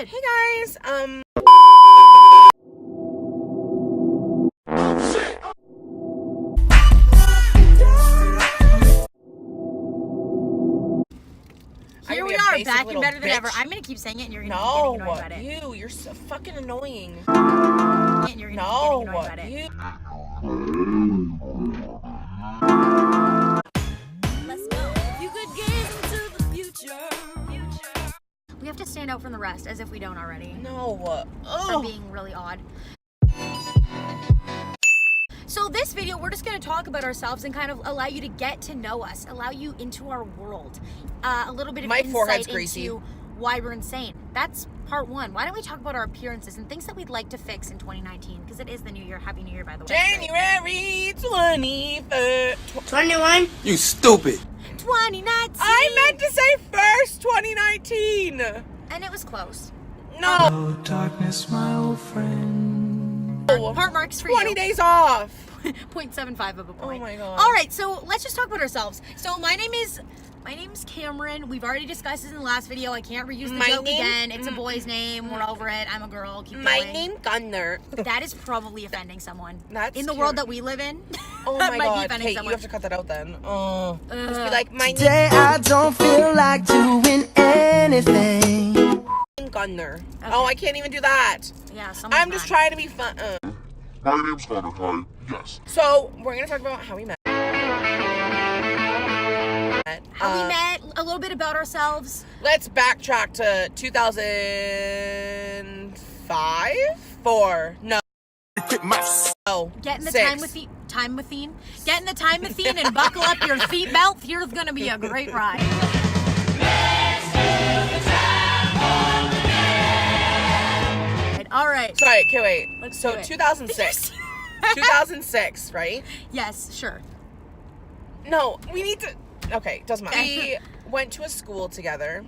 started. Hey guys, Here we are, back and better than ever. I'm gonna keep saying it, and you're gonna keep getting annoyed about it. You're so fucking annoying. And you're gonna keep getting annoyed about it. Let's go. You could gaze into the future. We have to stand out from the rest, as if we don't already. No. For being really odd. So this video, we're just going to talk about ourselves and kind of allow you to get to know us, allow you into our world. A little bit of insight into why we're insane. That's part one. Why don't we talk about our appearances and things that we'd like to fix in 2019? Because it is the new year. Happy New Year, by the way. January 21st. 21? You stupid. 2019. I meant to say first 2019. And it was close. No. Oh, darkness, my old friend. Heart marks for 20 you. days off. 0.75 of a point. Oh my god. All right, so let's just talk about ourselves. So my name's Cameron. We've already discussed this in the last video. I can't reuse the joke again. It's a boy's name. We're over it. I'm a girl. Keep My going. name Gunner. That is probably offending someone. That's in the world that we live in. Oh that my might be god. offending Hey, someone. you have to cut that out then. Just be like, my Today I don't feel like doing anything. name Gunner. Okay. Oh, I can't even do that. Yeah, someone's I'm just mad. trying to be fun. My name's Connor. Hi. Yes. So, we're going to talk about how we met. How we met, a little bit about ourselves. Let's backtrack to 2005? 4? No. Getting the 6. time machine. Getting the time machine and buckle up your seatbelt. Here's gonna be a great ride. All right. Sorry, okay, wait. Let's So, do it. 2006. 2006, right? Yes, sure. No, we need to... Okay, doesn't matter. We went to a school together.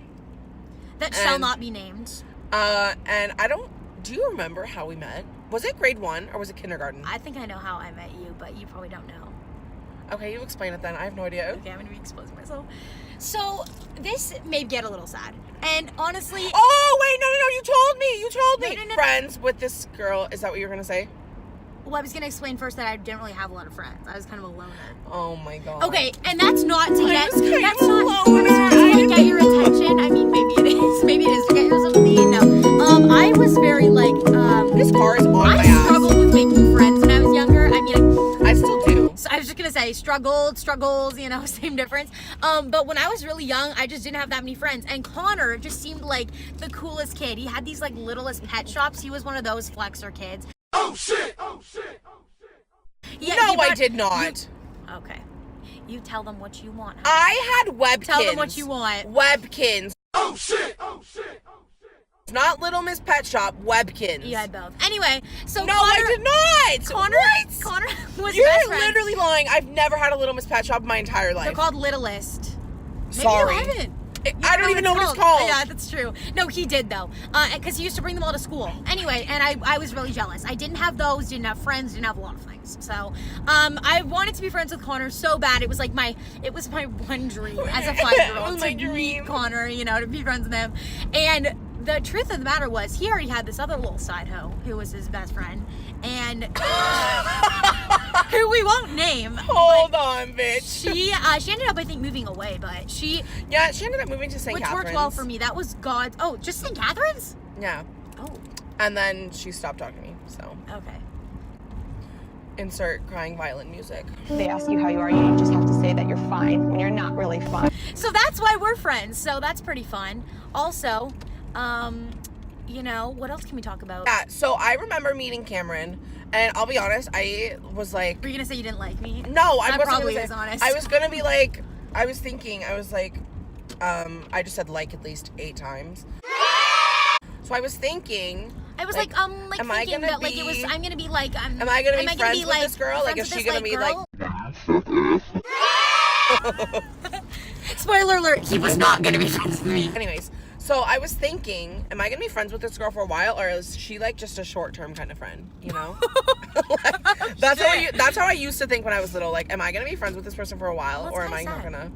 That shall not be named. And I don't... Do you remember how we met? Was it grade 1 or was it kindergarten? I think I know how I met you, but you probably don't know. Okay, you explain it then. I have no idea. Okay, I'm gonna be exposing myself. So, this may get a little sad. And honestly... Oh, wait, no, you told me. You told me. No. Friends with this girl. Is that what you were going to say? Well, I was gonna explain first that I didn't really have a lot of friends. I was kind of a loner. Oh my god. Okay, and that's not to get was kind that's of not alone. to get your attention. I mean, maybe it is. Maybe it is to get your something. No. I was very like This car is on my I ass. struggled with making friends when I was younger. I mean, I still do. so I was just gonna say struggles, you know, same difference. But when I was really young, I just didn't have that many friends. And Connor just seemed like the coolest kid. He had these like littlest pet shops. He was one of those flexer kids. Oh shit! Oh shit! Oh shit! Yeah, No, I did not. Okay. You tell them what you want. I had webkinz. Tell them what you want. Webkinz. Oh shit! Oh shit! Oh shit! It's not Little Miss Pet Shop. Webkinz. You had both. Anyway, so No, Connor, I did not. Connor was You're best friend. literally lying. I've never had a Little Miss Pet Shop in my entire life. They're called littlest. Maybe Sorry. you haven't. I don't even know what it's called. Yeah, that's true. No, he did though, because he used to bring them all to school. Anyway, and I was really jealous. I didn't have those, didn't have friends, didn't have a lot of things. So, I wanted to be friends with Connor so bad. It was my one dream as a 5-year-old to meet Connor, you know, to be friends with him. And the truth of the matter was, he already had this other little side hoe who was his best friend, and who we won't name. Hold on, bitch. She ended up, I think, moving away, but she ended up moving to St. which Catharines. worked well for me. That was God's. Oh, just St. Catharines? Yeah. Oh, And then she stopped talking to me, so. okay. Insert crying violent music. They ask you how you are, you just have to say that you're fine when you're not really fine. So that's why we're friends. So that's pretty fun. Also, you know, what else can we talk about? Yeah, so I remember meeting Cameron, and I'll be honest, I was like... Were you gonna say you didn't like me? No, I That wasn't probably gonna is say, honest. I was gonna be like... I was like... I just said like at least 8 times. So I was thinking... I was like am I thinking gonna that like it was. be- I'm gonna be like. Am I gonna be friends with this girl? Like, friends is with she this, gonna be girl? Spoiler alert: he was not gonna be friends with me. Anyways, so I was thinking, am I gonna be friends with this girl for a while, or is she like just a short-term kind of friend? You know, that's how I used to think when I was little. Like, am I gonna be friends with this person for a while, Well, it's or am I kinda not sad. gonna?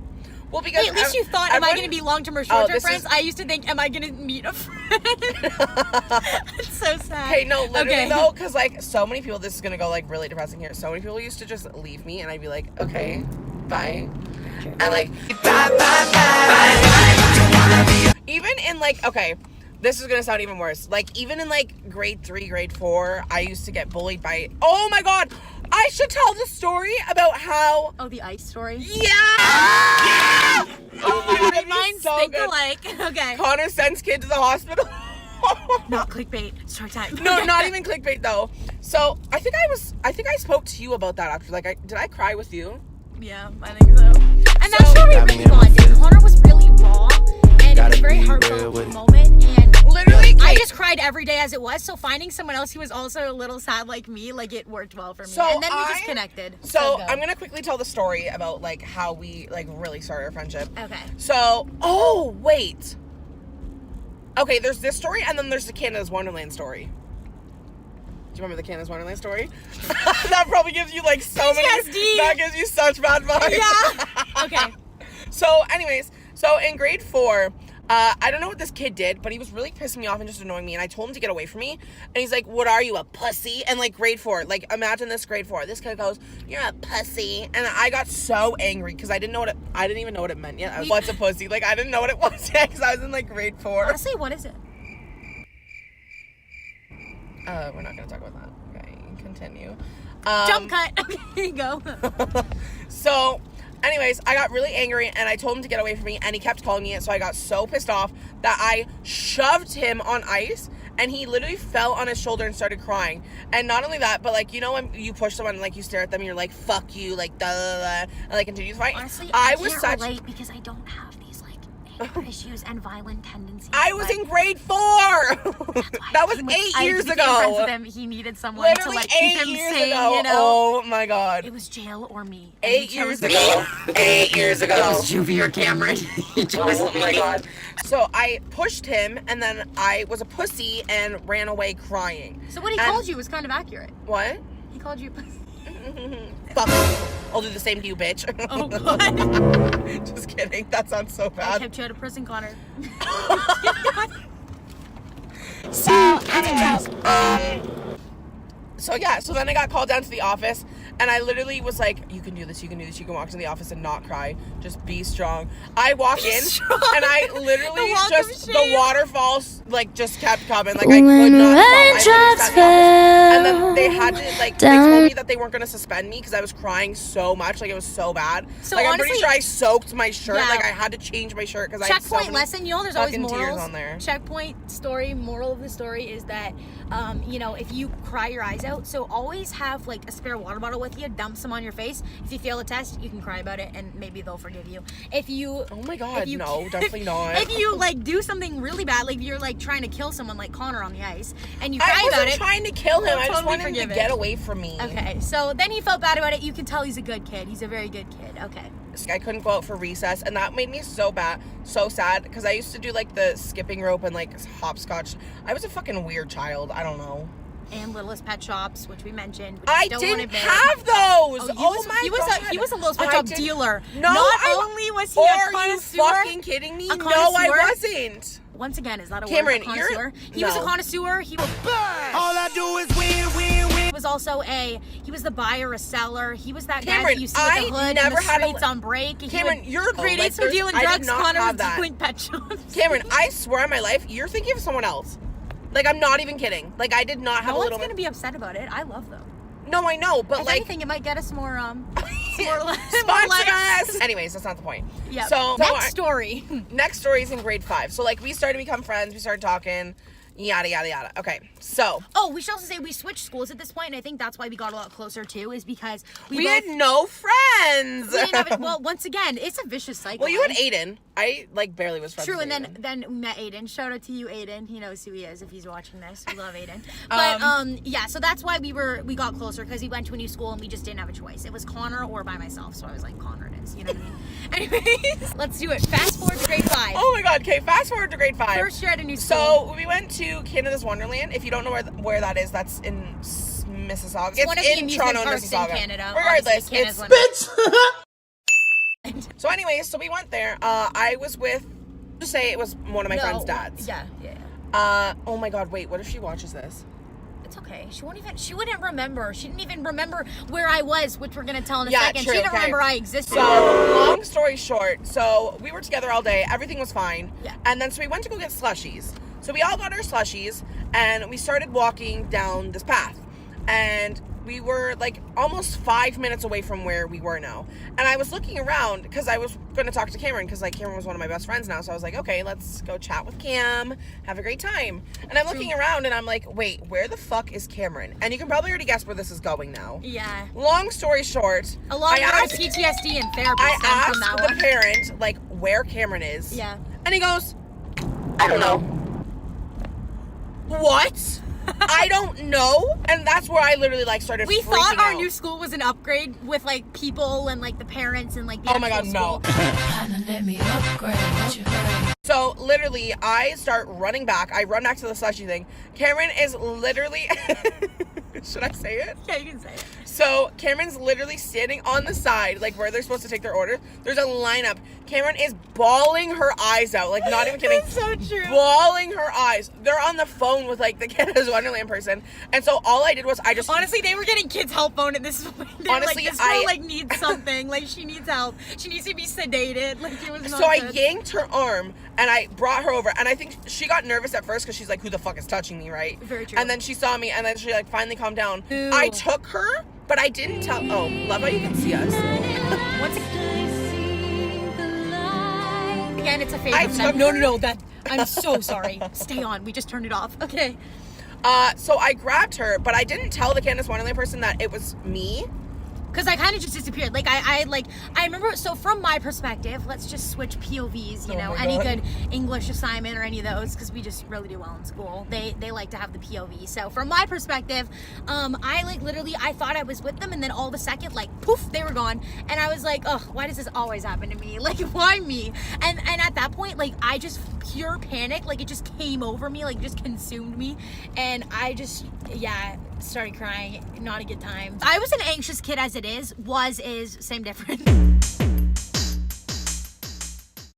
Well, because Hey, at least you thought, am I going to be long-term or short-term this friends? is- I used to think, am I going to meet a friend? It's so sad. Okay, no, literally Okay. though, because like so many people, this is gonna go like really depressing here. So many people used to just leave me, and I'd be like, okay, bye, and like, even in like, okay, this is gonna sound even worse. Like even in like grade 3, grade 4, I used to get bullied by. Oh my god, I should tell the story about how. Oh, the ice story? Yeah. Oh my god, it'd be Mine's so think good. alike. Okay. Connor sends kid to the hospital. Not clickbait. Story time. No, Okay. not even clickbait though. So I think I spoke to you about that actually. Like, did I cry with you? Yeah, I think so. And that's where we really bonded. Connor was really raw, and it was a very heartfelt moment. And Literally, I Kate, just cried every day as it was. So finding someone else who was also a little sad like me, like it worked well for me. So And then we just I- connected. So go. I'm gonna quickly tell the story about like how we like really started our friendship. Okay. So, oh wait. Okay, there's this story, and then there's the Canada's Wonderland story. Do you remember the Canada's Wonderland story? That probably gives you like so many. PTSD. That gives you such bad vibes. Yeah. Okay. So, anyways, so in grade 4, I don't know what this kid did, but he was really pissing me off and just annoying me. And I told him to get away from me. And he's like, "What are you, a pussy?" And like grade 4, like imagine this grade 4. This kid goes, "You're a pussy," and I got so angry because I didn't even know what it meant yet. What's a pussy? Like I didn't know what it was yet because I was in like grade 4. Honestly, what is it? We're not gonna talk about that. Okay, continue. Jump cut. Okay, here you go. So, anyways, I got really angry and I told him to get away from me, and he kept calling me it. So I got so pissed off that I shoved him on ice, and he literally fell on his shoulder and started crying. And not only that, but like, you know when you push someone and like you stare at them and you're like, "Fuck you," like, duh, and like continue to fight. Honestly, I I was can't such. relate because I don't have these like anger issues and violent tendencies. I was but in grade 4. That was 8 years I became friends with ago. him. He needed someone Literally to like keep 8 him years sane, ago. you know. Oh my god. It was jail or me. And 8 he years chose ago. 8 years ago. Juvie or Cameron. Oh my god. So I pushed him, and then I was a pussy and ran away crying. So what he And- called you was kind of accurate. What? He called you a pussy. Fuck you. I'll do the same to you, bitch. Oh god. Just kidding. That sounds so I bad. kept you out of prison, Connor. So yeah, so then I got called down to the office, and I literally was like, "You can do this, you can do this, you can walk into the office and not cry. Just be strong." I walk in, strong. and I literally The walk of just, the shame. waterfalls, like, just kept coming. Like, I could not stop. I literally sat in the office, and then they had to, like, they told me that they weren't going to suspend me because I was crying so much. Like, it was so bad. So like, I'm honestly- pretty sure I soaked my shirt. Yeah. Like, I had to change my shirt because I had so Checkpoint many lesson, you know there's always fucking tears morals on there. Checkpoint story, moral of the story is that you know, if you cry your eyes out, so always have like a spare water bottle with you, dump some on your face. If you fail a test, you can cry about it and maybe they'll forgive you. If you Oh my god, if you- no, definitely not. if you like do something really bad, like you're like trying to kill someone like Connor on the ice and you cry I about wasn't it. trying to kill him. I'll I just totally wanted him to forgive get it. away from me. Okay, so then he felt bad about it. You can tell he's a good kid. He's a very good kid. Okay. I couldn't go out for recess, and that made me so bad, so sad, because I used to do like the skipping rope and like hopscotch. I was a fucking weird child. I don't know. And Littlest Pet Shops, which we mentioned. Which I don't didn't want to have those. Oh, my he was god. he was a Littlest Pet I Shop did- dealer. No, Not only was he a Are you connoisseur. fucking kidding me? A No, I connoisseur? wasn't. Once again, is that a Cameron, word? A you're- connoisseur? He was a no. connoisseur. He was. All I do is win, win, win. He was also he was the buyer, a seller. He was that guy Cameron, that you see with I the hood never in the had a- streets on break. He Cameron, would you're create like, from there's- dealing I did drugs. not Connor have was that. dealing pet shops. Cameron, I swear on my life, you're thinking of someone else. Like, I'm not even kidding. Like, I did not have No a one's little. gonna be upset about it. I love them. No, I know, but If like. anything, it might get us more Sponsor likes. us! Anyways, that's not the point. Yeah. So Next story. next story is in grade 5. So like we started to become friends, we started talking, yada yada yada. Okay, so Oh, we should also say we switched schools at this point, and I think that's why we got a lot closer too, is because we both, had no friends. we didn't have it. Well, once again, it's a vicious cycle. Well, you had right? Aiden. I like barely was friends True, with and Aiden. then we met Aiden. Shout out to you, Aiden. He knows who he is if he's watching this. We love Aiden. But yeah, so that's why we got closer, because we went to a new school and we just didn't have a choice. It was Connor or by myself, so I was like, Connor it is. You know what I mean? Anyways, let's do it. Fast forward to grade 5. Oh my god, okay, fast forward to grade 5. First year at a new school. So we went to Canada's Wonderland. If you don't know where that is, that's in Mississauga. It's one of the in amusement Toronto, parks in Mississauga. Canada. Regardless, Obviously, it's Canada's one- happened. So anyways, so we went there. I was with, just say it was one of my friend's dads. Yeah. Oh my God, wait, what if she watches this? It's okay. She wouldn't remember. She didn't even remember where I was, which we're going to tell in a Yeah, second. true, She didn't okay. remember I existed. So, long story short, so we were together all day. Everything was fine. Yeah. And then so we went to go get slushies. So we all got our slushies and we started walking down this path. And we were like almost 5 minutes away from where we were now. And I was looking around because I was going to talk to Cameron because like Cameron was one of my best friends now. So I was like, okay, let's go chat with Cam, have a great time. And I'm looking around and I'm like, wait, where the fuck is Cameron? And you can probably already guess where this is going now. Yeah. Long story short, A lot of I our asked- PTSD and therapy I stem from that asked one. the parent, like, where Cameron is. Yeah. And he goes, I don't know. What? I don't know. And that's where I literally, like, started We freaking thought our out. new school was an upgrade with like people and like the parents and like the Oh my God, actual no. school. Let me upgrade you. So, literally, I start running back. I run back to the slushy thing. Cameron is literally... Should I say it? Yeah, you can say it. So Cameron's literally standing on the side, like where they're supposed to take their order. There's a lineup. Cameron is bawling her eyes out, like not even kidding. That's so true. Bawling her eyes. They're on the phone with like the Canada's Wonderland person, and so all I did was I just Honestly, they were getting kids' help phone at this point. They were Honestly, like, this girl I- like needs something. Like she needs help. She needs to be sedated. Like it was not So I good. yanked her arm and I brought her over, and I think she got nervous at first because she's like, "Who the fuck is touching me?" Right? Very true. And then she saw me, and then she like finally calmed down. Ew. I took her, but I didn't tell. Oh, love how you can see us. Once again, it's a I favorite. took No. That I'm so sorry. Stay on. We just turned it off. Okay. So I grabbed her, but I didn't tell the Canada's Wonderland person that it was me. Because I kind of just disappeared. Like I remember. So from my perspective, let's just switch POVs. You Oh know, my any God. good English assignment or any of those, because we just really do well in school. They like to have the POV. So from my perspective, I like literally I thought I was with them, and then all of a second, like poof, they were gone, and I was like, ugh, why does this always happen to me? Like why me? And at that point, like I just pure panic, like it just came over me, like it just consumed me, and I just started crying. Not a good time. I was an anxious kid as it is, same difference.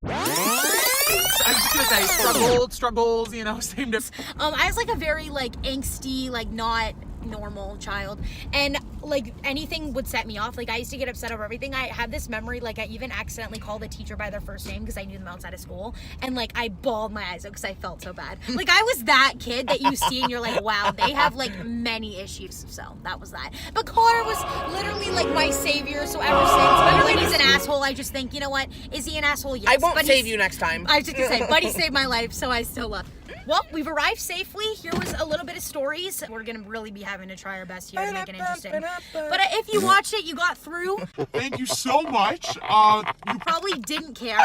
I was just gonna say struggles, you know, same difference. I was like a very like angsty, like not normal child, and like anything would set me off. Like I used to get upset over everything. I had this memory, like I even accidentally called a teacher by their first name because I knew them outside of school, and like I bawled my eyes out because I felt so bad. Like I was that kid that you see and you're like, wow, they have like many issues. So that was that. But Connor was literally like my savior. So ever since, when he's an asshole, I just think, you know what? Is he an asshole? Yes. I won't but save he's- you next time. I was just gonna say, Buddy saved my life, so I still love him. Well, we've arrived safely. Here was a little bit of stories. We're gonna really be having to try our best here to make it interesting. But if you watched it, you got through. Thank you so much. You probably didn't care.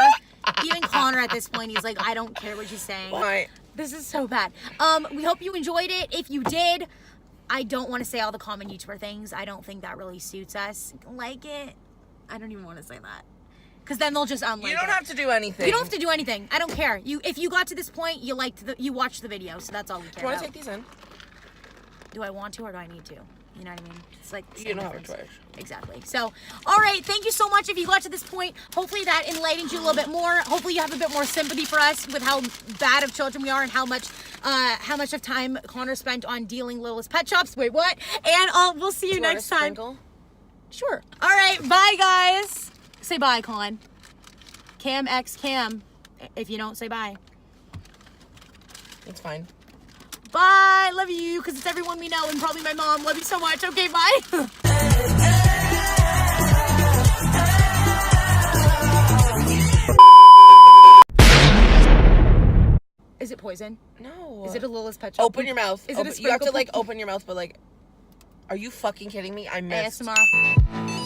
Even Connor at this point, he's like, I don't care what you're saying. Why? This is so bad. We hope you enjoyed it. If you did, I don't want to say all the common YouTuber things. I don't think that really suits us. Like it. I don't even want to say that. Because then they'll just unlike You don't it. have to do anything. You don't have to do anything. I don't care. If you got to this point, you watched the video, so that's all we Do care you want about. to take these in? Do I want to or do I need to? You know what I mean? It's like You same don't have a difference. choice. Exactly. So, all right. Thank you so much if you got to this point. Hopefully that enlightened you a little bit more. Hopefully you have a bit more sympathy for us with how bad of children we are and how much of time Connor spent on dealing littlest pet shops. Wait, what? And we'll see you Do you want next a time. sprinkle? Sure. All right. Bye, guys. Say bye, Con. Cam X Cam. If you don't say bye. It's fine. Bye. Love you, because it's everyone we know and probably my mom. Love you so much. Okay, bye. Is it poison? No. Is it a Little's pet shop? Open your mouth. Is it a You have to sprinkle? like open your mouth, but like, are you fucking kidding me? I missed. ASMR.